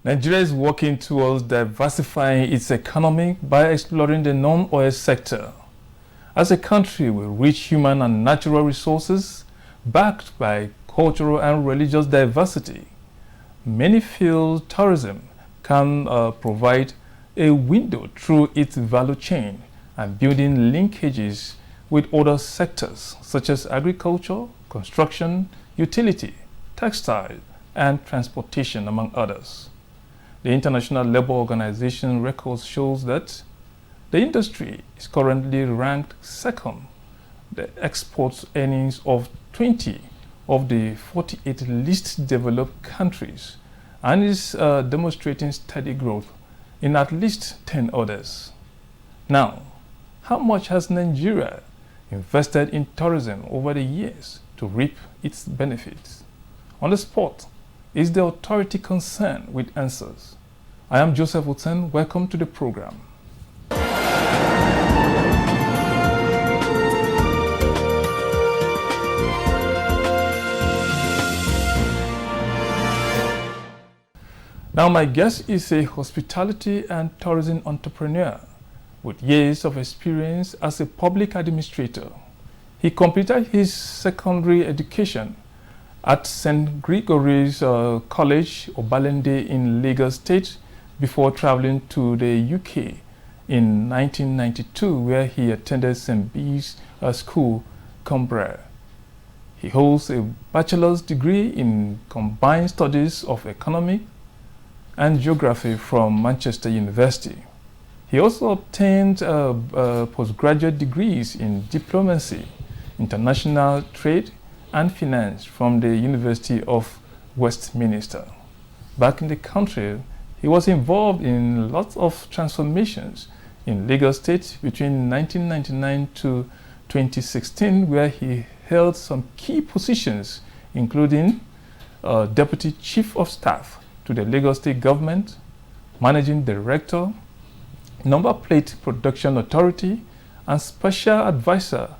Nigeria is working towards diversifying its economy by exploring the non-oil sector. As a country with rich human and natural resources, backed by cultural and religious diversity, many feel tourism can provide a window through its value chain and building linkages with other sectors such as agriculture, construction, utility, textile, and transportation, among others. The International Labour Organization records shows that the industry is currently ranked second. The exports earnings of 20 of the 48 least developed countries and is demonstrating steady growth in at least 10 others. Now, how much has Nigeria invested in tourism over the years to reap its benefits? On the spot, is the authority concerned with answers? I am Joseph Utsen. Welcome to the program. Now, my guest is a hospitality and tourism entrepreneur with years of experience as a public administrator. He completed his secondary education at St. Gregory's College, Obalende in Lagos State before traveling to the UK in 1992, where he attended St. Bede's School, Cumbria. He holds a bachelor's degree in combined studies of economics and geography from Manchester University. He also obtained postgraduate degrees in diplomacy, international trade, and finance from the University of Westminster. Back in the country, he was involved in lots of transformations in Lagos State between 1999 to 2016, where he held some key positions, including Deputy Chief of Staff to the Lagos State Government, Managing Director, Number Plate Production Authority, and Special Advisor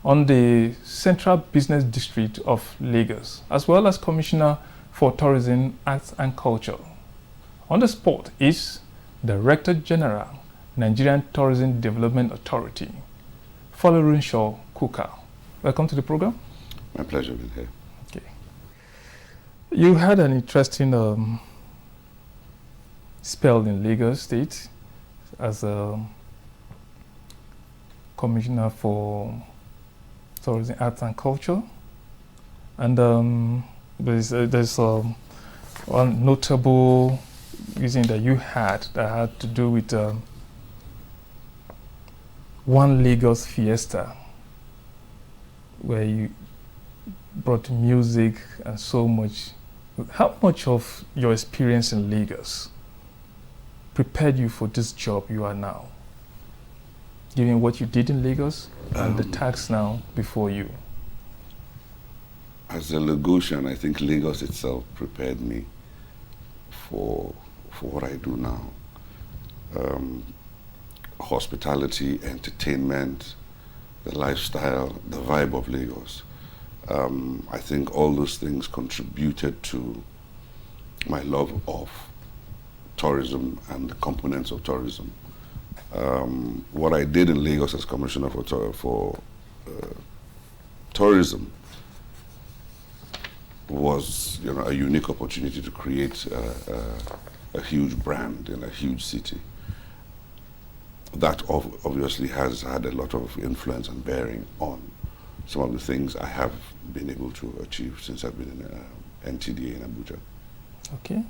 on the Central Business District of Lagos, as well as Commissioner for Tourism, Arts and Culture. On the spot is Director General, Nigerian Tourism Development Authority, Folorunsho Coker. Welcome to the program. My pleasure being here. Okay. You had an interesting spell in Lagos State as a Commissioner for Tourism, Arts and Culture, and there's one notable reason that you had that had to do with One Lagos Fiesta, where you brought music and so much. How much of your experience in Lagos prepared you for this job you are now, given what you did in Lagos and the task now before you? As a Lagosian, I think Lagos itself prepared me for what I do now. Hospitality, entertainment, the lifestyle, the vibe of Lagos. I think all those things contributed to my love of tourism and the components of tourism. What I did in Lagos as Commissioner for Tourism was, a unique opportunity to create a huge brand in a huge city. That obviously has had a lot of influence and bearing on some of the things I have been able to achieve since I've been in NTA in Abuja. Okay.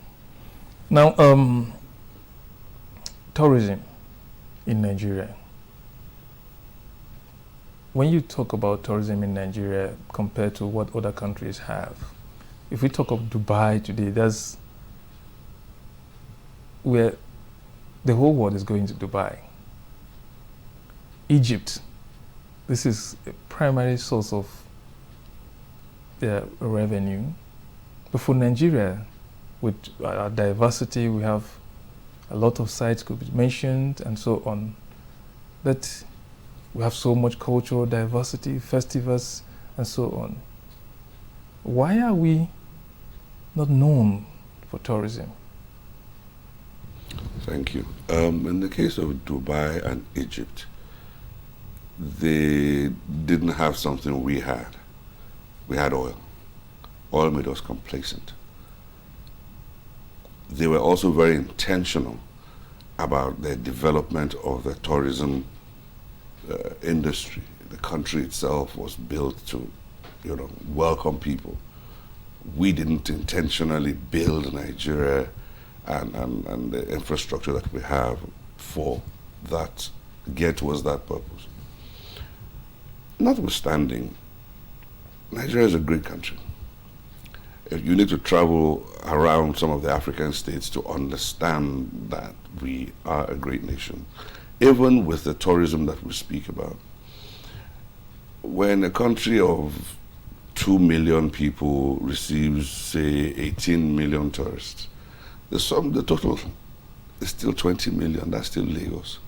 Now, tourism in Nigeria. When you talk about tourism in Nigeria compared to what other countries have, if we talk of Dubai today, that's where the whole world is going to Dubai. Egypt, this is a primary source of their revenue. But for Nigeria, with our diversity, we have a lot of sites could be mentioned and so on. But we have so much cultural diversity, festivals, and so on. Why are we not known for tourism? Thank you. In the case of Dubai and Egypt, they didn't have something we had. We had oil. Oil made us complacent. They were also very intentional about the development of the tourism industry. The country itself was built to, welcome people. We didn't intentionally build Nigeria and the infrastructure that we have for that, geared towards that purpose. Notwithstanding, Nigeria is a great country. If you need to travel around some of the African states to understand that we are a great nation, even with the tourism that we speak about. When a country of 2 million people receives, say, 18 million tourists, the total is still 20 million. That's still Lagos.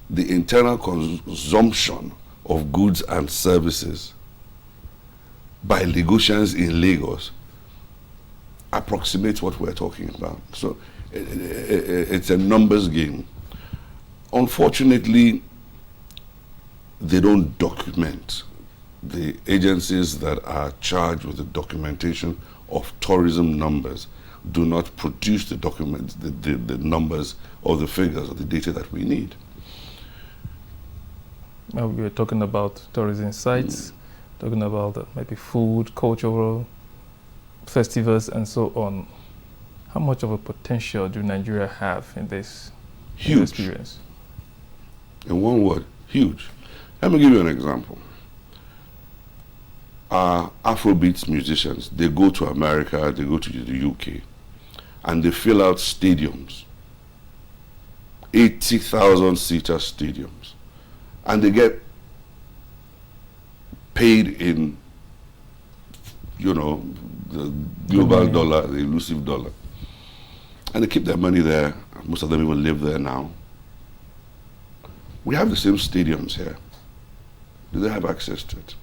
The internal consumption of goods and services by Lagosians in Lagos approximates what we're talking about. So it's a numbers game. Unfortunately, they don't document. The agencies that are charged with the documentation of tourism numbers do not produce the documents, the numbers or the figures or the data that we need. Now we were talking about tourism sites, talking about maybe food, cultural festivals, and so on. How much of a potential do Nigeria have in this experience? In one word, huge. Let me give you an example. Afrobeats musicians, they go to America, they go to the UK, and they fill out stadiums, 80,000-seater stadiums, and they get paid in, the global dollar, the elusive dollar. And they keep their money there. Most of them even live there now. We have the same stadiums here. Do they have access to it?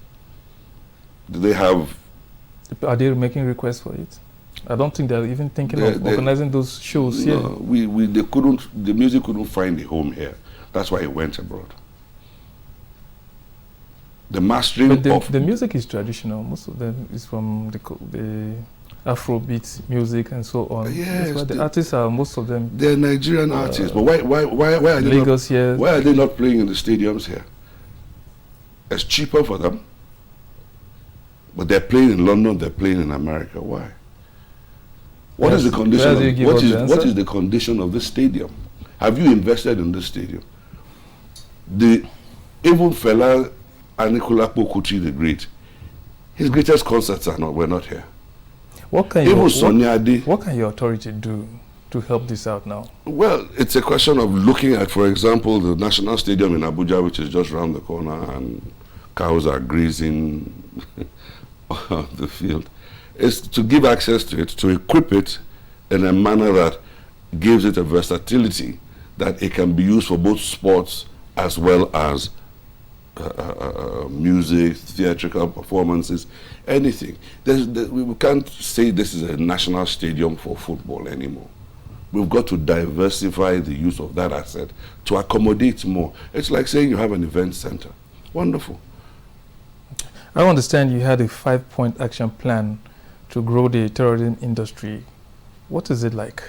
Do they have... Are they making requests for it? I don't think they're even thinking of organizing those shows here. No, the music couldn't find a home here. That's why it went abroad. The mastering but the music is traditional. Most of them is from the Afrobeat music and so on. Yes, that's why the artists are, most of them. They're Nigerian artists, but why are they Lagos here? Why are they not playing in the stadiums here? It's cheaper for them. But they're playing in London, they're playing in America. Why? What is the condition? What is the condition of this stadium? Have you invested in this stadium? Even Fela Anikulapo Kuti the Great, his greatest concerts were not here. What can your authority do to help this out now? Well, it's a question of looking at, for example, the National Stadium in Abuja, which is just around the corner, and cows are grazing on the field. Is to give access to it, to equip it in a manner that gives it a versatility that it can be used for both sports as well as music, theatrical performances, anything. We can't say this is a national stadium for football anymore. We've got to diversify the use of that asset to accommodate more. It's like saying you have an event center. Wonderful. I understand you had a 5-point action plan to grow the tourism industry. What is it like?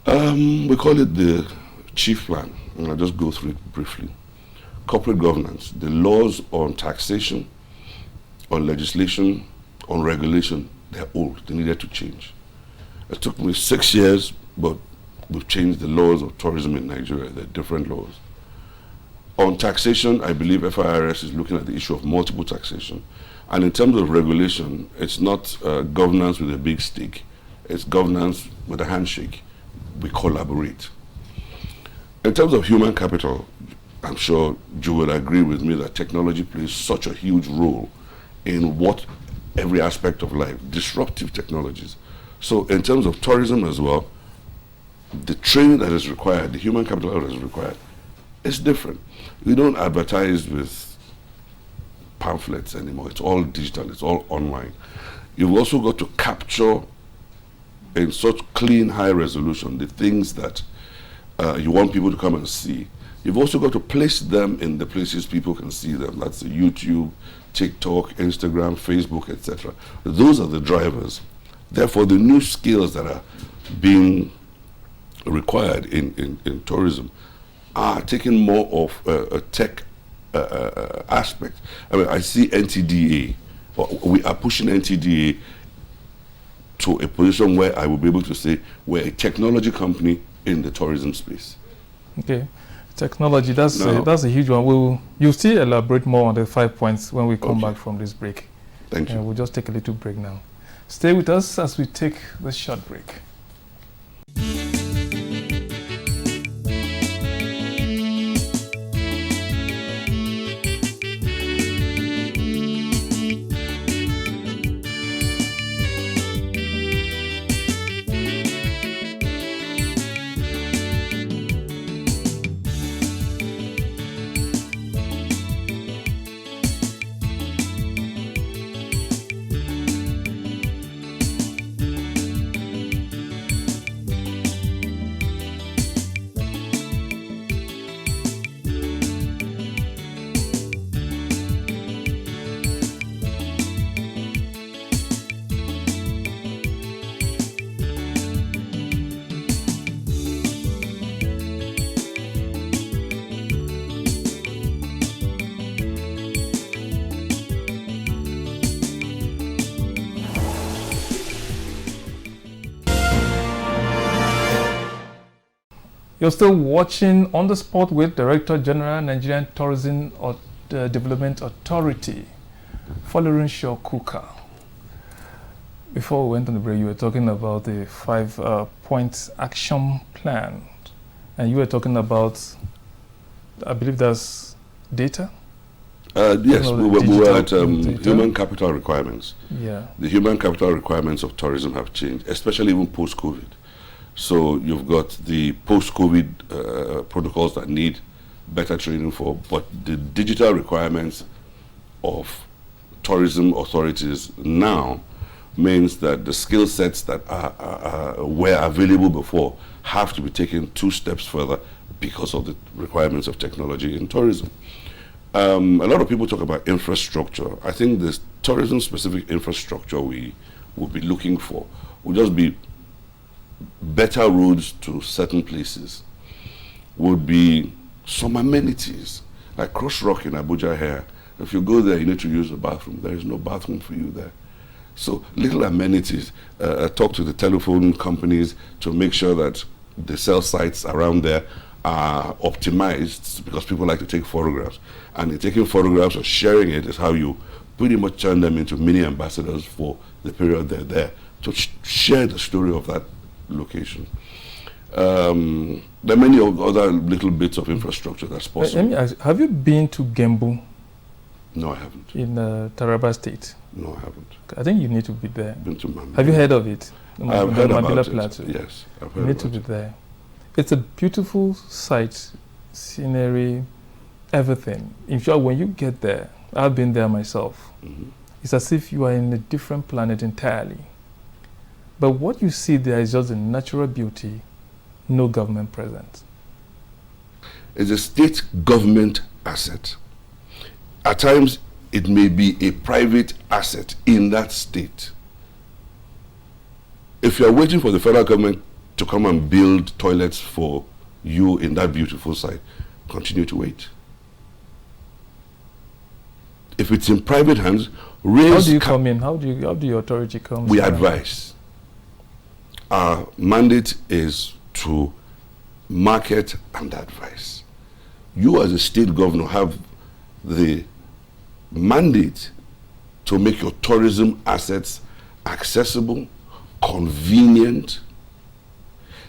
We call it the chief plan, and I'll just go through it briefly. Corporate governance, the laws on taxation, on legislation, on regulation, they're old. They needed to change. It took me 6 years, but we've changed the laws of tourism in Nigeria. They're different laws. On taxation, I believe FIRS is looking at the issue of multiple taxation. And in terms of regulation, it's not governance with a big stick. It's governance with a handshake. We collaborate. In terms of human capital, I'm sure you will agree with me that technology plays such a huge role in every aspect of life, disruptive technologies. So in terms of tourism as well, the training that is required, the human capital that is required, is different. We don't advertise with pamphlets anymore. It's all digital, it's all online. You've also got to capture in such clean, high resolution, the things that you want people to come and see. You've also got to place them in the places people can see them. That's the YouTube, TikTok, Instagram, Facebook, etc. Those are the drivers. Therefore, the new skills that are being required in tourism are taking more of a tech aspect. I mean, I see NTDA. We are pushing NTDA to a position where I will be able to say we're a technology company in the tourism space. Okay. Technology, that's a huge one. You'll still elaborate more on the 5 points when we come back from this break. Thank you. We'll just take a little break now. Stay with us as we take the short break. You're still watching On the Spot with Director General, Nigerian Tourism Development Authority, Folorunsho Coker. Before we went on the break, you were talking about the 5-point action plan, and you were talking about, I believe that's data? Yes, we were at human capital requirements. Yeah. The human capital requirements of tourism have changed, especially even post-COVID. So you've got the post-COVID protocols that need better training for, but the digital requirements of tourism authorities now means that the skill sets that were available before have to be taken 2 steps further because of the requirements of technology in tourism. A lot of people talk about infrastructure. I think the tourism-specific infrastructure we will be looking for will just be better roads to certain places, would be some amenities, like Cross Rock in Abuja here. If you go there, you need to use the bathroom. There is no bathroom for you there. So little amenities. Talk to the telephone companies to make sure that the cell sites around there are optimized, because people like to take photographs. And in taking photographs or sharing it is how you pretty much turn them into mini ambassadors for the period they're there, to share the story of that location. There are many other little bits of infrastructure that's possible. Have you been to Gamu? No, I haven't. In Taraba State? No, I haven't. I think you need to be there. Been to Mambila. Have you heard of it? I've heard about it. Plateau. Yes, I've heard You need to be there. It's a beautiful sight, scenery, everything. In fact, when you get there, I've been there myself. Mm-hmm. It's as if you are in a different planet entirely. But what you see there is just the natural beauty, no government present. It's a state government asset. At times, it may be a private asset in that state. If you're waiting for the federal government to come and build toilets for you in that beautiful site, continue to wait. If it's in private hands, how do you come in? How do your authority come? We advise. Our mandate is to market and advise. You as a state governor have the mandate to make your tourism assets accessible, convenient.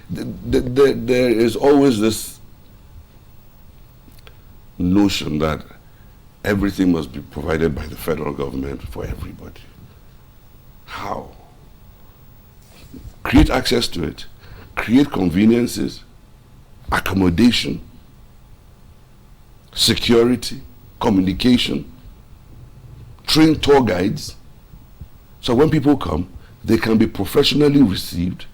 There is always this notion that everything must be provided by the federal government for everybody. How? Create access to it, create conveniences, accommodation, security, communication, train tour guides. So when people come, they can be professionally received,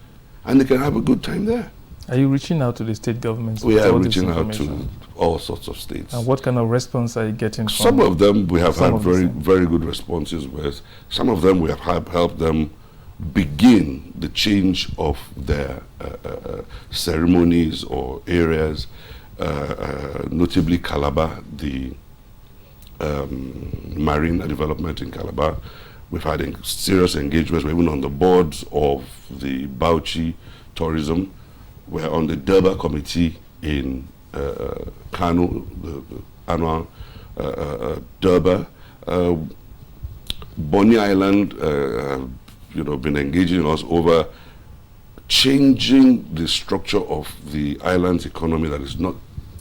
and they can have a good time there. Are you reaching out to the state governments? We are reaching out to all sorts of states. And what kind of response are you getting from some of them we have had some? very good responses with. Some of them we have helped them begin the change of their ceremonies or areas, notably Calabar, the marine development in Calabar. We've had serious engagements. We're even on the boards of the Bauchi Tourism. We're on the Durbar Committee in Kano, the annual Durbar. Bonny Island, been engaging us over changing the structure of the island's economy, that is not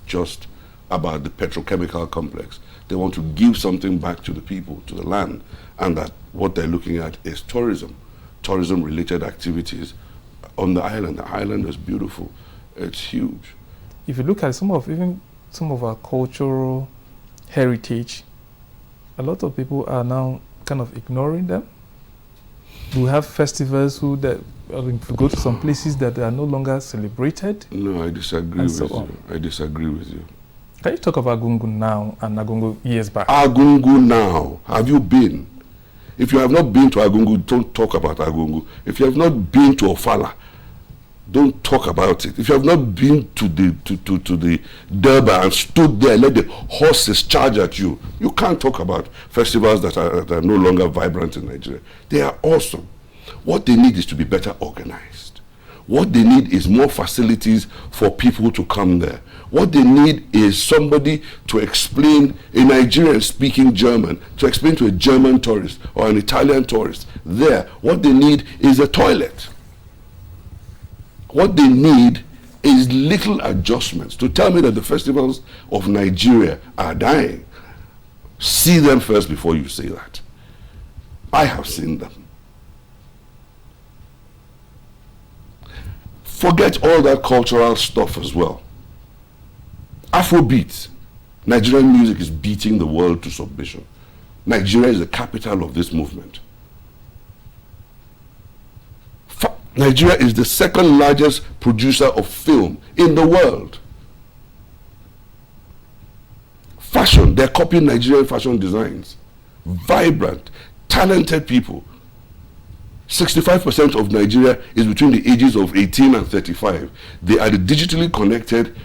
just about the petrochemical complex. They want to give something back to the people, to the land, and that what they're looking at is tourism-related activities on the island. The island is beautiful. It's huge. If you look at some of our cultural heritage, a lot of people are now kind of ignoring them. We have festivals if you go to some places that are no longer celebrated. No, I disagree with you. I disagree with you. Can you talk about Agungu now and Agungu years back? Agungu now. Have you been? If you have not been to Agungu, don't talk about Agungu. If you have not been to Ofala, don't talk about it. If you have not been to the Durbar and stood there and let the horses charge at you, you can't talk about festivals that are no longer vibrant in Nigeria. They are awesome. What they need is to be better organized. What they need is more facilities for people to come there. What they need is somebody to explain, a Nigerian speaking German, to explain to a German tourist or an Italian tourist there. What they need is a toilet. What they need is little adjustments. To tell me that the festivals of Nigeria are dying, see them first before you say that. I have seen them. Forget all that cultural stuff as well. Afrobeat, Nigerian music is beating the world to submission. Nigeria is the capital of this movement. Nigeria is the second largest producer of film in the world. Fashion, they're copying Nigerian fashion designs. Vibrant, talented people. 65% of Nigeria is between the ages of 18 and 35. They are the digitally connected.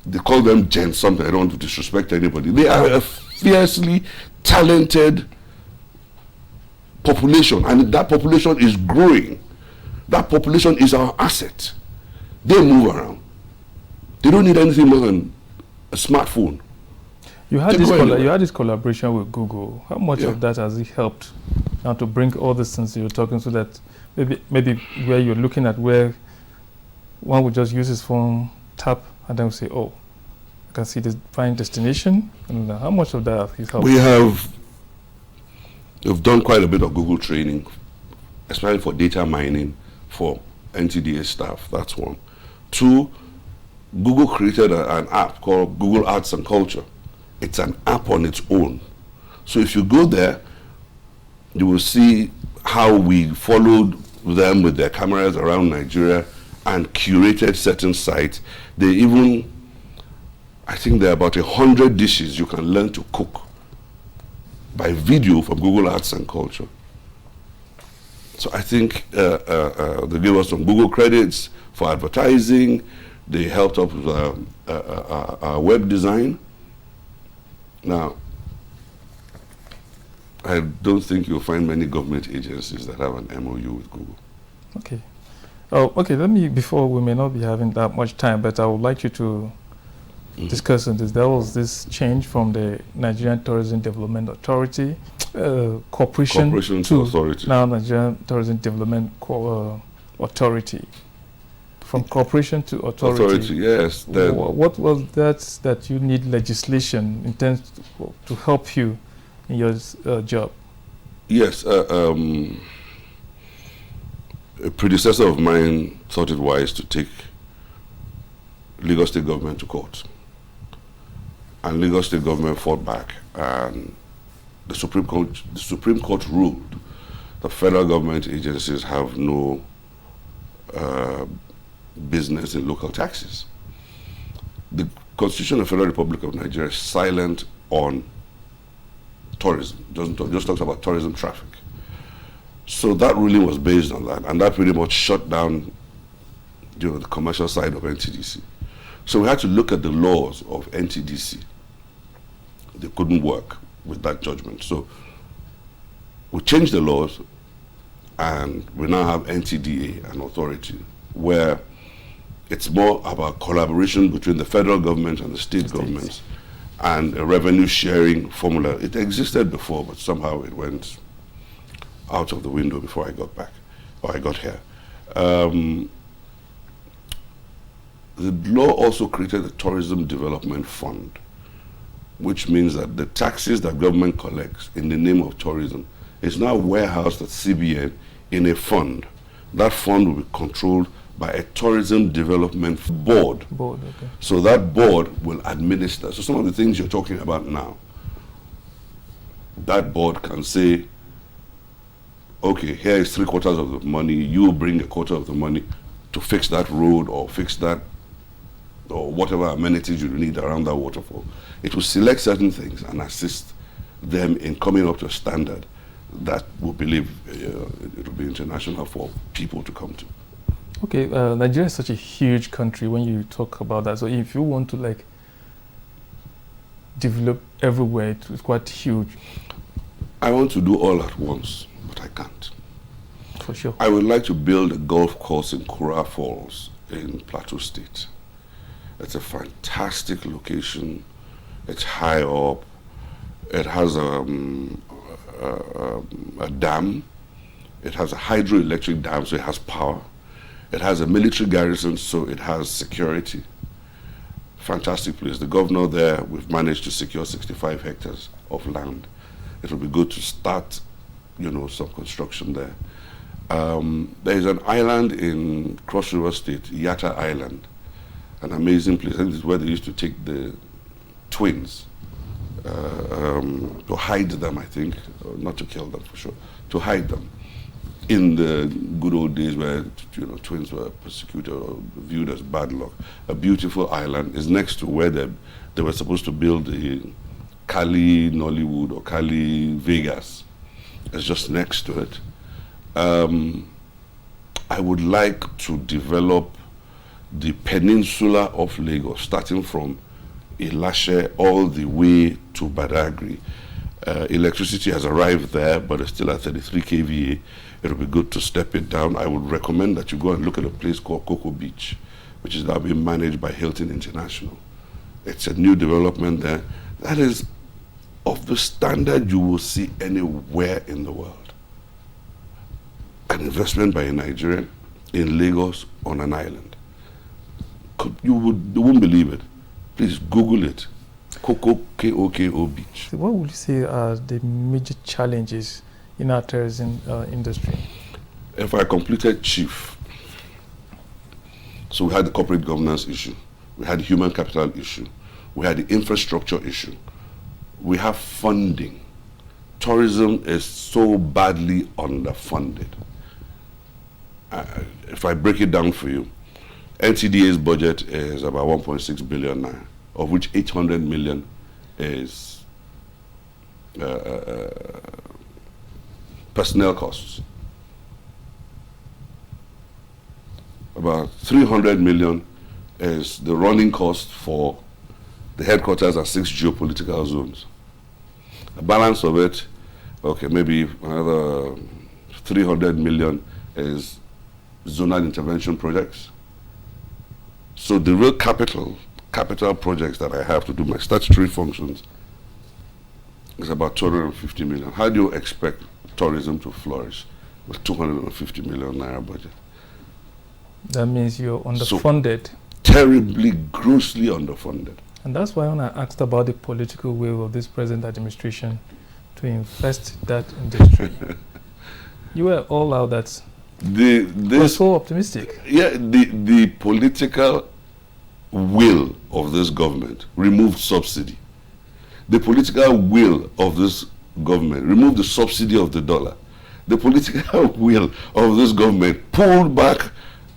They call them Gen something. I don't want to disrespect anybody. They are a fiercely talented population, and that population is growing. That population is our asset. They move around. They don't need anything more than a smartphone. You had this collaboration with Google. How much of that has it helped now to bring all these things you're talking, so that maybe where you're looking at where one would just use his phone, tap, and then say, oh, I can see this fine destination. And how much of that has helped? We've done quite a bit of Google training, especially for data mining for NTA staff. That's one. Two, Google created an app called Google Arts and Culture. It's an app on its own. So if you go there, you will see how we followed them with their cameras around Nigeria and curated certain sites. They even, I think there are about 100 dishes you can learn to cook by video from Google Arts and Culture. So I think they gave us some Google credits for advertising. They helped us with our web design. Now, I don't think you'll find many government agencies that have an MOU with Google. Okay. Oh, okay. Before, we may not be having that much time, but I would like you to discuss on this. There was this change from the Nigerian Tourism Development Authority, corporation to authority. Now Nigerian Tourism Development Authority. From corporation to authority. Authority, yes. What was that you need legislation in terms to help you in your job? Yes. A predecessor of mine thought it wise to take Lagos State government to court. And Lagos State government fought back, and the Supreme Court ruled the federal government agencies have no business in local taxes. The Constitution of the Federal Republic of Nigeria is silent on tourism, just talks about tourism traffic. So that ruling was based on that, and that pretty much shut down the commercial side of NTDC. So we had to look at the laws of NTDC. They couldn't work with that judgment. So we changed the laws, and we now have NTDA, an authority, where it's more about collaboration between the federal government and the state governments, and a revenue sharing formula. It existed before, but somehow it went out of the window before I got back, or I got here. The law also created a tourism development fund, which means that the taxes that government collects in the name of tourism is now warehoused at CBN in a fund. That fund will be controlled by a tourism development board. Okay. So that board will administer. So some of the things you're talking about now, that board can say, okay, here is 3/4 of the money, you bring 1/4 of the money to fix that road or fix that, or whatever amenities you need around that waterfall. It will select certain things and assist them in coming up to a standard that we believe it will be international for people to come to. Okay, Nigeria is such a huge country when you talk about that. So if you want to like develop everywhere, it's quite huge. I want to do all at once, but I can't. For sure. I would like to build a golf course in Kura Falls in Plateau State. It's a fantastic location. It's high up. It has a dam. It has a hydroelectric dam, so it has power. It has a military garrison, so it has security. Fantastic place. The governor there, we've managed to secure 65 hectares of land. It will be good to start, some construction there. There is an island in Cross River State, Yatta Island, an amazing place. And this is where they used to take the twins to hide them, I think, not to kill them for sure, to hide them in the good old days where twins were persecuted or viewed as bad luck. A beautiful island is next to where they were supposed to build the Cali Nollywood or Cali Vegas. It's just next to it. I would like to develop the peninsula of Lagos, starting from Ilashe all the way to Badagry. Electricity has arrived there, but it's still at 33 kVA. It would be good to step it down. I would recommend that you go and look at a place called Cocoa Beach, which is now being managed by Hilton International. It's a new development there. That is of the standard you will see anywhere in the world. An investment by a Nigerian in Lagos on an island. You won't believe it. Please Google it. Koko Beach. So what would you say are the major challenges in our tourism industry? If I completed chief, so we had the corporate governance issue, we had the human capital issue, we had the infrastructure issue, we have funding. Tourism is so badly underfunded. If I break it down for you, NTDA's budget is about 1.6 billion naira, of which 800 million is personnel costs. About 300 million is the running cost for the headquarters and 6 geopolitical zones. The balance of it, okay, maybe another 300 million is zonal intervention projects. So the real capital projects that I have to do my statutory functions is about 250 million. How do you expect tourism to flourish with 250 million naira budget? That means you're underfunded. So, terribly, grossly underfunded. And that's why when I asked about the political will of this present administration to invest that industry, you were all out that we're so optimistic. Yeah, the political will of this government removed subsidy. The political will of this government removed the subsidy of the dollar. the political will of this government pulled back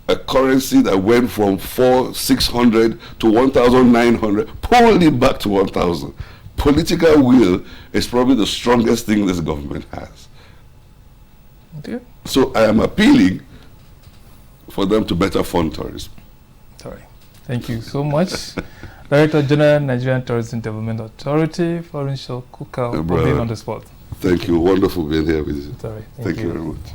a currency that went from 600 to 1,900, pulled it back to 1,000. Political will is probably the strongest thing this government has. Okay. So I am appealing for them to better fund tourism. Sorry. Thank you so much. Director General, Nigerian Tourism Development Authority, Folorunsho Coker, for being on the spot. Thank you. Wonderful being here with you. Sorry. Thank you very much.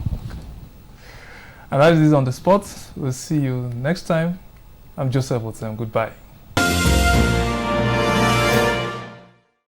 And that is On the Spot. We'll see you next time. I'm Joseph Otsem. Goodbye.